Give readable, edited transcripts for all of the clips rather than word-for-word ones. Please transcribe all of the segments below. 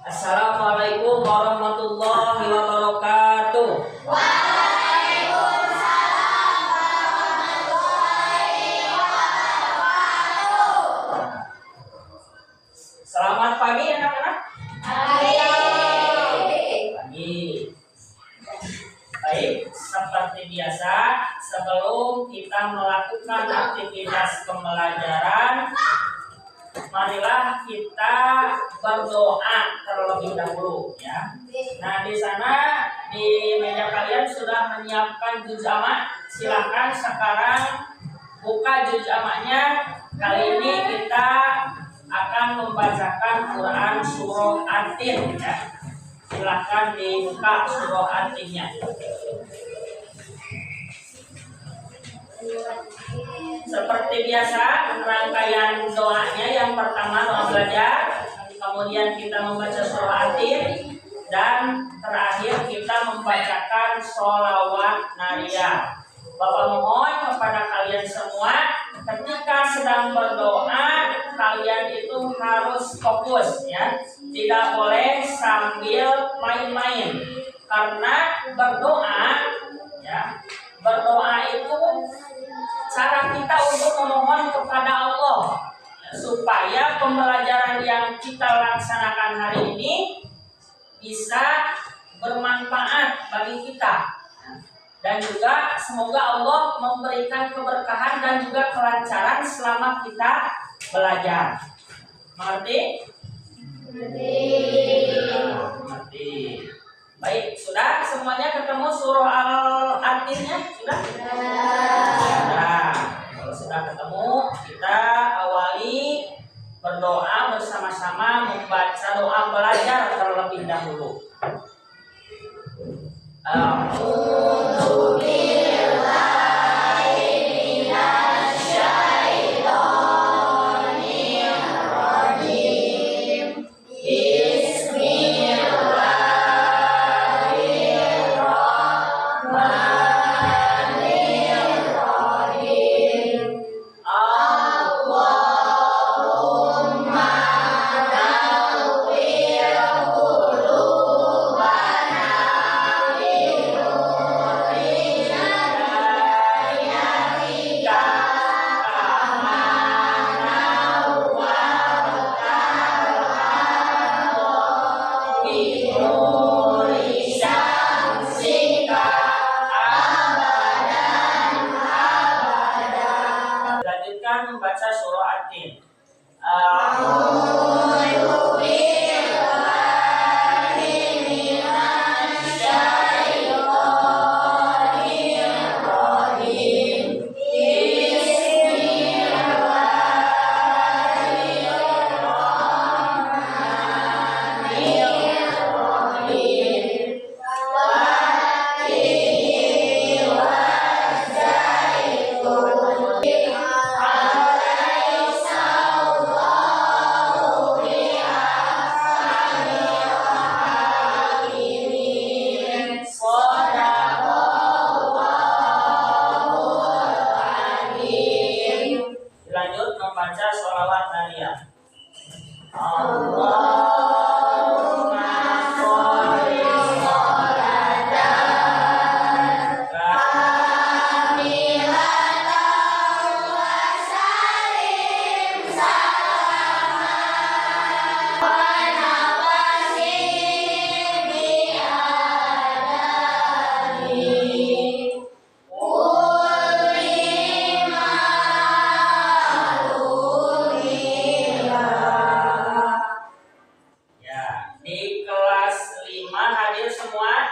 Assalamualaikum warahmatullahi wabarakatuh. Waalaikumsalam warahmatullahi wabarakatuh. Selamat pagi anak-anak. Pagi. Baik, seperti biasa sebelum kita melakukan aktivitas pembelajaran, marilah kita berdoa terlebih dahulu ya. Nah, di sana di meja kalian sudah menyiapkan juz ama. Silahkan sekarang buka juz amanya. Kali ini kita akan membacakan Quran surah At-Tin ya. Silahkan dibuka surah At-Tinnya. Seperti biasa, rangkaian doanya yang pertama doa belajar, kemudian kita membaca surah At-Tin, dan terakhir kita membacakan sholawat nariyah. Bapak mohon kepada kalian semua, ketika sedang berdoa, kalian itu harus fokus ya. Tidak boleh sambil main-main. Karena berdoa ya, berdoa itu cara kita untuk memohon kepada Allah supaya pembelajaran yang kita laksanakan hari ini bisa bermanfaat bagi kita, dan juga semoga Allah memberikan keberkahan dan juga kelancaran selama kita belajar. Mengerti? Mengerti. Baik, sudah semuanya ketemu surah At-Tinnya? Sudah? Nah, kalau sudah ketemu, kita awali berdoa bersama-sama, membaca doa belajar terlebih dahulu. A'udzu billahi minasyaitonir rajim. Bismillahirrahmanirrahim. Allahumma nawwir qulubana Lanjutkan membaca surah At-Tin. A'udzu billahi minasyaitonir rajim. Bismillahirrahmanirrahim. Lanjut membaca sholawat nariyah. Allahumma sholli sholatan kamilatan wa sallim salaman wa nawasim bi'adami ya. Di kelas 5 hadir semua?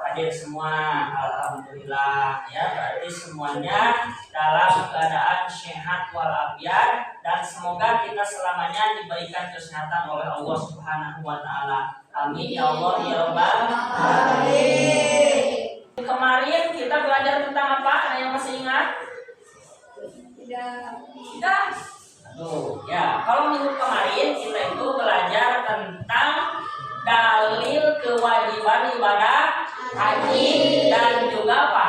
Hadir semua, alhamdulillah ya. Berarti semuanya dalam keadaan sehat walafiat, dan semoga kita selamanya diberikan kesehatan oleh Allah Subhanahu wa taala. Amin ya Allah ya rabbal alamin. Kemarin kita belajar tentang apa? Ada yang masih ingat? Tidak. Aduh, ya. Kalau minggu kemarin kita itu belajar tentang dalil kewajiban ibadah haji dan juga apa?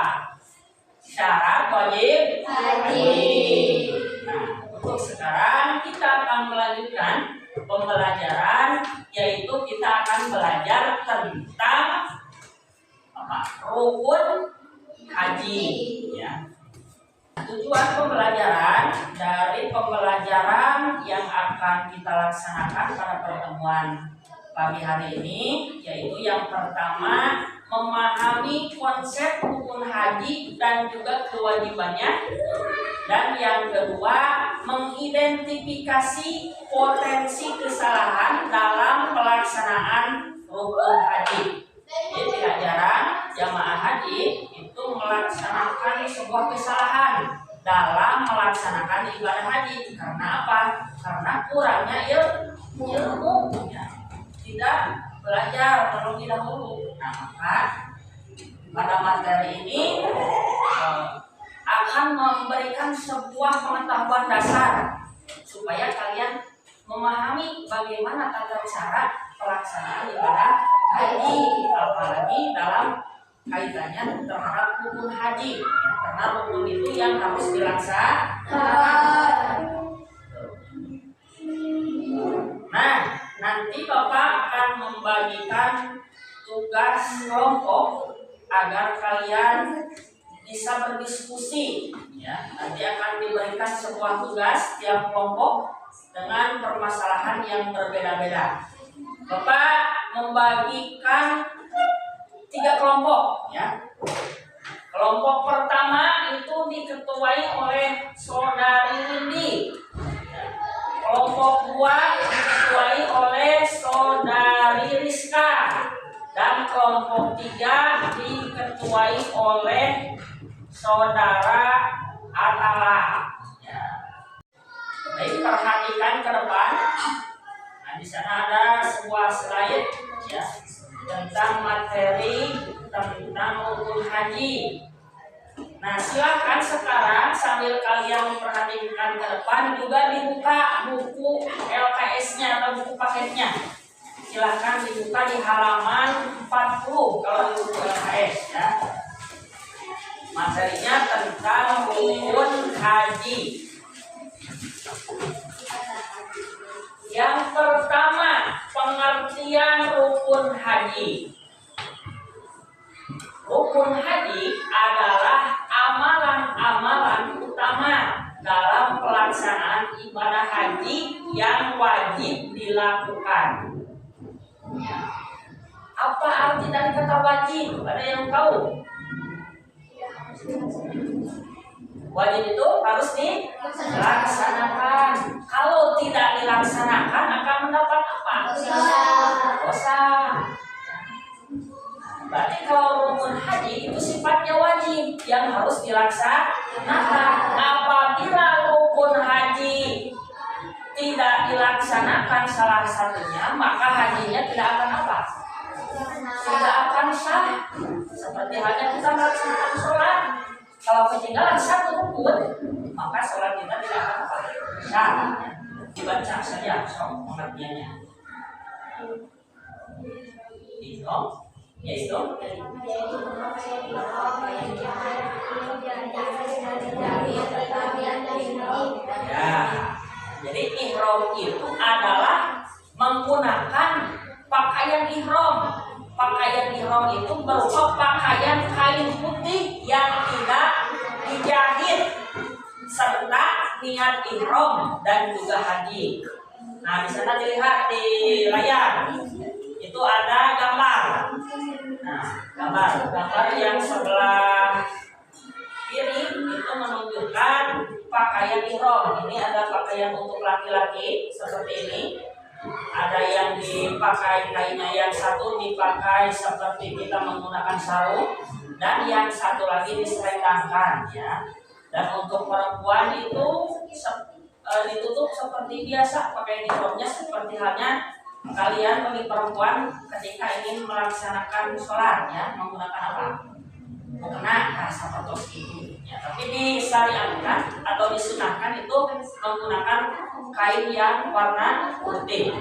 Syarat wajib haji. Nah, untuk sekarang kita akan melanjutkan melanjutkan pembelajaran, yaitu kita akan belajar tentang rukun haji ya. Tujuan pembelajaran dari pembelajaran yang akan kita laksanakan pada pertemuan pagi hari ini, yaitu yang pertama memahami konsep rukun haji dan juga kewajibannya, dan yang kedua mengidentifikasi potensi kesalahan dalam pelaksanaan rukun haji. Jadi tidak jarang jamaah haji itu melaksanakan sebuah kesalahan dalam melaksanakan ibadah haji. Karena apa? Karena kurangnya ilmu, tidak belajar terlebih dahulu. Nah, maka pada materi ini akan memberikan sebuah pengetahuan dasar supaya kalian memahami bagaimana tata cara pelaksanaan ibadah haji, apalagi dalam kaitannya terhadap rukun haji ya, karena rukun itu yang harus dilaksanakan. Nah, nanti Bapak akan membagikan tugas kelompok agar kalian bisa berdiskusi ya. Nanti akan diberikan sebuah tugas tiap kelompok dengan permasalahan yang berbeda-beda. Bapak membagikan 3 kelompok ya. Kelompok pertama itu diketuai oleh Saudari Windy. Kelompok 2 diketuai oleh Saudari Rizka, dan kelompok 3 diketuai oleh Saudara Atala. Ya. Baik, perhatikan ke depan. Nah, di sana ada sebuah slide ya tentang materi tentang rukun haji. Nah, silahkan sekarang sambil kalian memperhatikan ke depan juga dibuka buku LKS-nya atau buku paketnya. Silahkan dibuka di halaman 40 kalau di buku LKS ya. Materinya tentang rukun haji. Yang pertama, pengertian rukun haji. Rukun haji adalah amalan-amalan utama dalam pelaksanaan ibadah haji yang wajib dilakukan. Apa arti dari kata wajib? Ada yang tahu? Wajib itu harus dilaksanakan. Kalau tidak dilaksanakan akan mendapat apa? Dosa. Berarti kalau rukun haji itu sifatnya wajib yang harus dilaksanakan. Apabila rukun haji tidak dilaksanakan salah satunya, maka hajinya tidak akan apa? Tidak akan sah. Seperti halnya kita melaksanakan sholat, kalau ketinggalan satu rukun, maka sholat kita tidak akan apa? Sah. Dibaca saja pengertiannya. Itu. Yaitu ya, jadi ihram itu adalah menggunakan pakaian ihram. Pakaian ihram itu berupa pakaian kain putih yang tidak dijahit serta niat ihram dan juga haji. Nah, di sana dilihat di layar itu ada gambar. Nah, gambar yang sebelah kiri itu menunjukkan pakaian ihram. Ini ada pakaian untuk laki-laki seperti ini. Ada yang dipakai kainnya, yang satu dipakai seperti kita menggunakan sarung, dan yang satu lagi diselendangkan ya. Dan untuk perempuan itu ditutup seperti biasa, pakaian ihramnya seperti halnya kalian bagi perempuan ketika ingin melaksanakan sholat ya, menggunakan apa? Mukena sapatos itu ya. Tapi disyariatkan atau disunahkan itu menggunakan kain yang warna putih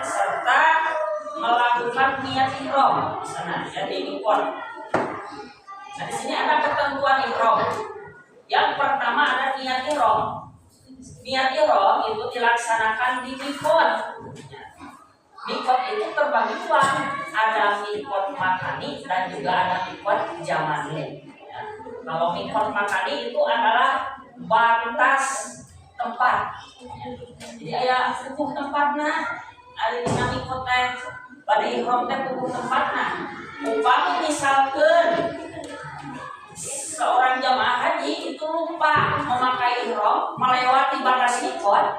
serta melakukan niat ihram di sana ya, di impor. Nah, di sini ada ketentuan ihram. Yang pertama ada niat ihram. Niat ihram itu dilaksanakan di mikot. Mikot itu terbagi dua, ada mikot makani dan juga ada mikot jamani. Ya. Kalau mikot makani itu adalah batas tempat. Ya. Jadi aya pupuh tempatna, ada di mikot teh, pada ihram teh pupuh tempatna. Upami misalkan seorang jamaah haji itu lupa memakai ihram melewati batas mikot,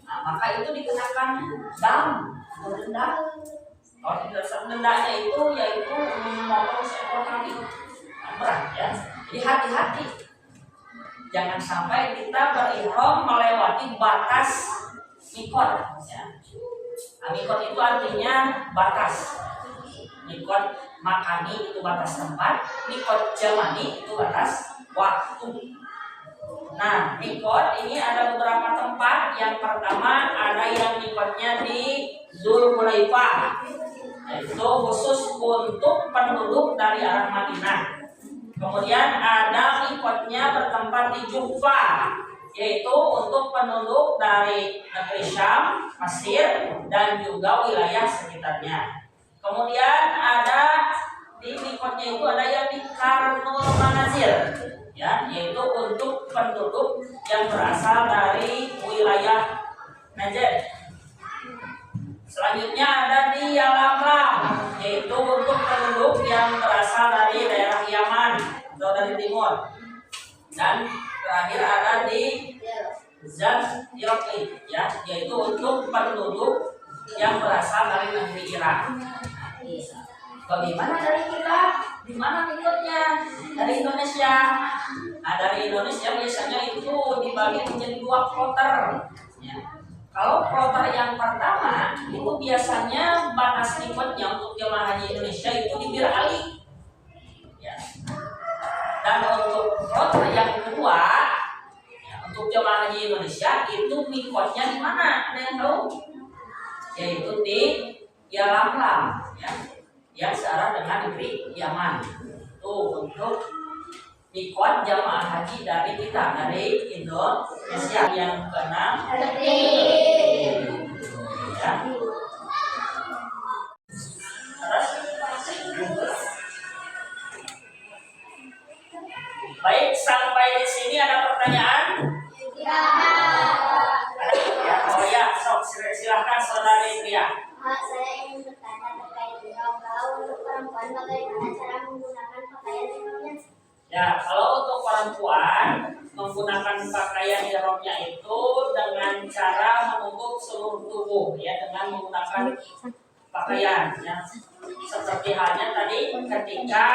nah, maka itu dikenakan dam atau denda. Kalau tidak dendanya itu yaitu memotong seekor kambing, berat ya. Jadi hati-hati, jangan sampai kita berihram melewati batas mikot. Ya. Nah, mikot itu artinya batas. Mikot makani itu batas tempat, mikot jamani itu batas waktu. Nah, mikot ini ada beberapa tempat. Yang pertama ada yang mikotnya di Dzulhulaifah, yaitu khusus untuk penduduk dari arah Madinah. Kemudian ada mikotnya bertempat di Juhfah, yaitu untuk penduduk dari negeri Syam, Mesir, dan juga wilayah sekitarnya. Kemudian ada di mikotnya itu ada yang di Karnul Manazil, ya, yaitu untuk penduduk yang berasal dari wilayah Najd. Selanjutnya ada di Yalamlam, yaitu untuk penduduk yang berasal dari daerah Yaman atau dari timur. Dan terakhir ada di Zat-Iraqi, ya, yaitu untuk penduduk yang berasal dari negeri Irak. Bagaimana dari kita? Di mana mikotnya? Dari Indonesia. Nah, dari Indonesia biasanya itu dibagi menjadi 2 kloter. Ya. Kalau kloter yang pertama itu biasanya batas mikotnya untuk jemaah haji Indonesia itu di Bir Ali. Ya. Dan untuk kloter yang kedua, ya, untuk jemaah haji Indonesia itu mikotnya di mana? Ada yang tahu? Yaitu di Yalamlam, ya, yang searah dengan negeri Yaman. Tuh untuk mikot jamaah haji dari kita, dari Indonesia. Yang keenam, ya. Terus, baik, sampai di sini ada pertanyaan? Ya. Oh ya, sok silahkan saudari Pria. Saya ingin bertanya terkait kalau untuk perempuan bagaimana cara menggunakan pakaian ihramnya? Ya, kalau untuk perempuan menggunakan pakaian ihramnya itu dengan cara menutup seluruh tubuh, ya, dengan menggunakan pakaian, ya. Seperti halnya tadi ketika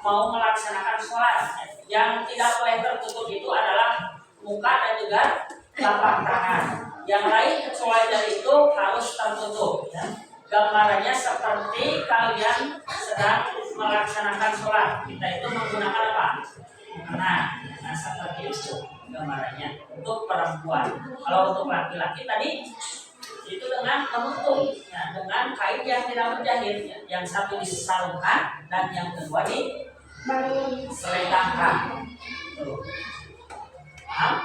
mau melaksanakan sholat, yang tidak boleh tertutup itu adalah muka dan juga telapak tangan. Yang lain kecuali dari itu harus tertutup. Ya. Gambarannya seperti kalian sedang melaksanakan sholat. Kita itu menggunakan apa? Nah, seperti itu gambarannya untuk perempuan. Kalau untuk laki-laki tadi itu dengan menutup, ya, dengan kain yang tidak berjahit. Ya. Yang satu disalurkan dan yang kedua diselengkapkan. Nah,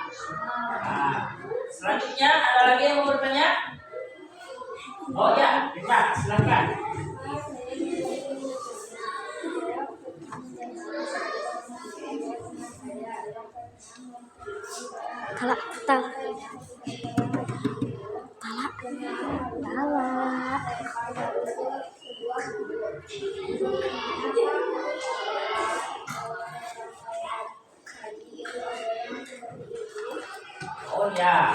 selanjutnya ada lagi yang mau bertanya? Oh ya, Rima, silakan. Talak. Oh ya,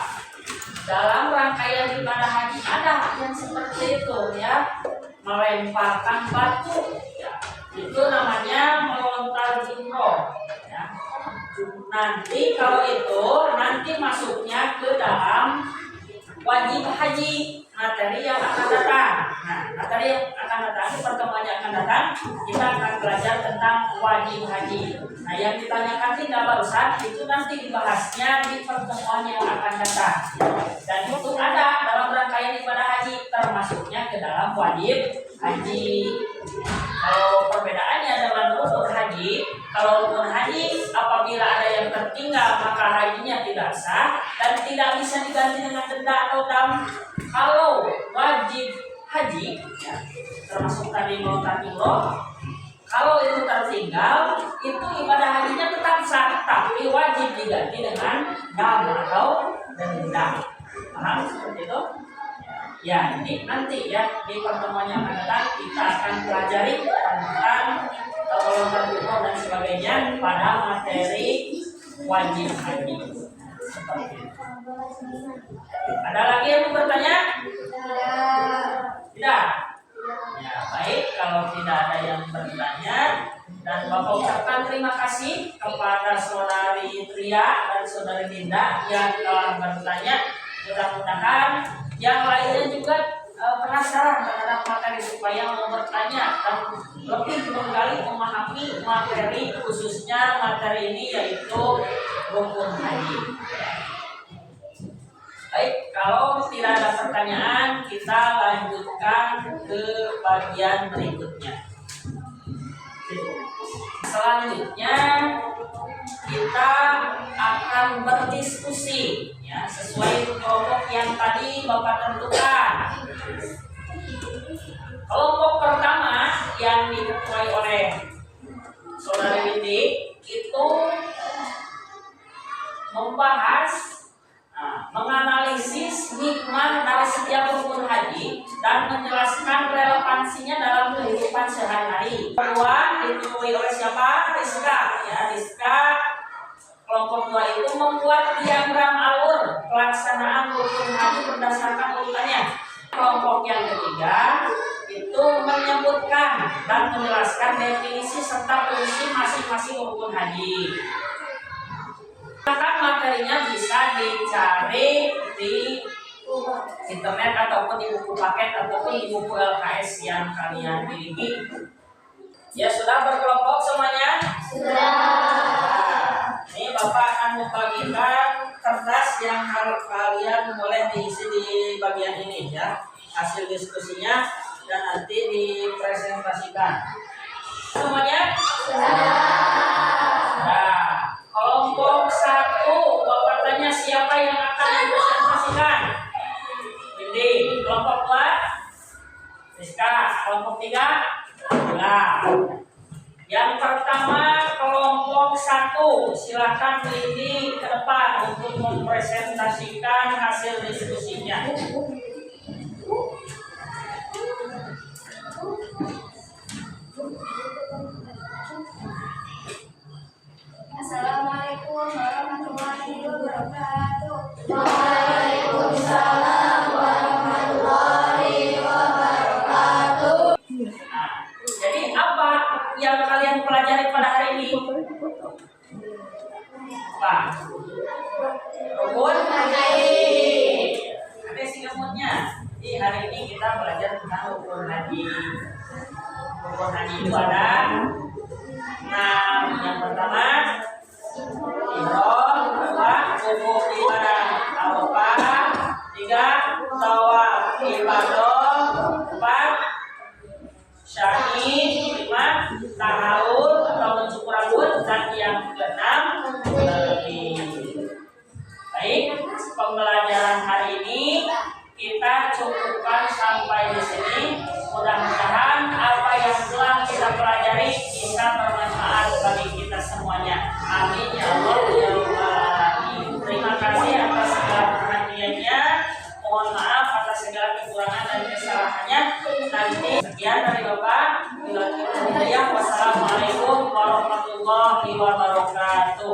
dalam rangkaian ibadah haji ada yang seperti itu, ya, melemparkan batu, ya. Itu namanya melontar jumroh, ya. Nanti kalau itu nanti masuknya ke dalam wajib haji, materi yang akan datang. Nah, materi yang akan datang, pertemuan yang akan datang, kita akan belajar tentang wajib haji. Nah, yang ditanyakan tidak barusan itu nanti dibahasnya di pertemuan yang akan datang. Dan itu ada dalam rangkaian ibadah haji, termasuknya ke dalam wajib haji. Kalau perbedaannya dalam rukun haji, Kalau rukun haji apabila ada yang tertinggal maka hajinya tidak sah dan tidak bisa diganti dengan denda atau dam. Kalau wajib haji, ya, termasuk tadi melontar jumroh, kalau itu tertinggal, itu ibadah hajinya tetap sah, tapi wajib diganti dengan dam atau denda. Paham seperti itu? Ya, ini nanti ya di pertemuan yang akan datang kita akan pelajari tentang melontar jumroh dan sebagainya pada materi wajib haji. Seperti itu. Ada lagi yang mau bertanya? Tidak. Ya, baik, kalau tidak ada yang bertanya dan Bapak ucapkan terima kasih kepada saudari Tria dan saudari Dinda yang telah bertanya. Mudah-mudahan yang lainnya juga penasaran terhadap materi supaya mau bertanya dan lebih menggali memahami materi, khususnya materi ini yaitu rukun haji. Baik, kalau tidak ada pertanyaan, kita lanjutkan ke bagian berikutnya. Selanjutnya kita akan berdiskusi ya, sesuai kelompok yang tadi Bapak tentukan. Kelompok pertama yang diketuai oleh Saudari Windy itu membahas menganalisis hikmah dari setiap rukun haji dan menjelaskan relevansinya dalam kehidupan sehari-hari. Kedua diketuai oleh siapa? Rizka. Ya, Rizka kelompok 2 itu membuat diagram alur pelaksanaan rukun haji berdasarkan urutannya. Kelompok yang ketiga itu menyebutkan dan menjelaskan definisi serta fungsi masing-masing rukun haji. Maka materinya bisa dicari di internet ataupun di buku paket ataupun di buku LKS yang kalian miliki. Ya, sudah berkelompok semuanya? Sudah. Nah, ini Bapak akan membagikan kertas yang kalian boleh diisi di bagian ini ya. Hasil diskusinya dan nanti dipresentasikan. Semuanya? Sudah. Nah, kelompok 1, Bapak tanya siapa yang akan dipresentasikan? Ini kelompok 2, Rizka. Kelompok 3, Nah, yang pertama kelompok 1, silakan Windy ke depan untuk mempresentasikan hasil diskusinya. Assalamualaikum warahmatullahi wabarakatuh. Waalaikumsalam warahmatullahi wabarakatuh. Nah, jadi apa yang kalian pelajari pada hari ini? Apa? Rukun haji. Ada singkatnya. Jadi hari ini kita belajar tentang rukun haji. Rukun haji itu ada 6. Yang pertama ihram, 2 wukuf di padang Arafah, 3 tawaf ibadah, 4 syahid, 5 tahallul atau mencukur rambut, dan yang ke-6 Baik, pembelajaran hari ini kita cukupkan sampai di sini. Mudah-mudahan apa yang telah kita pelajari bisa bermanfaat bagi kita semuanya. Amin ya Allah ya Rabbal alamin. Terima kasih atas segala perhatiannya. Mohon maaf atas segala kekurangan dan kesalahannya. Nanti sekian dari Bapak. Wassalamualaikum warahmatullahi wabarakatuh.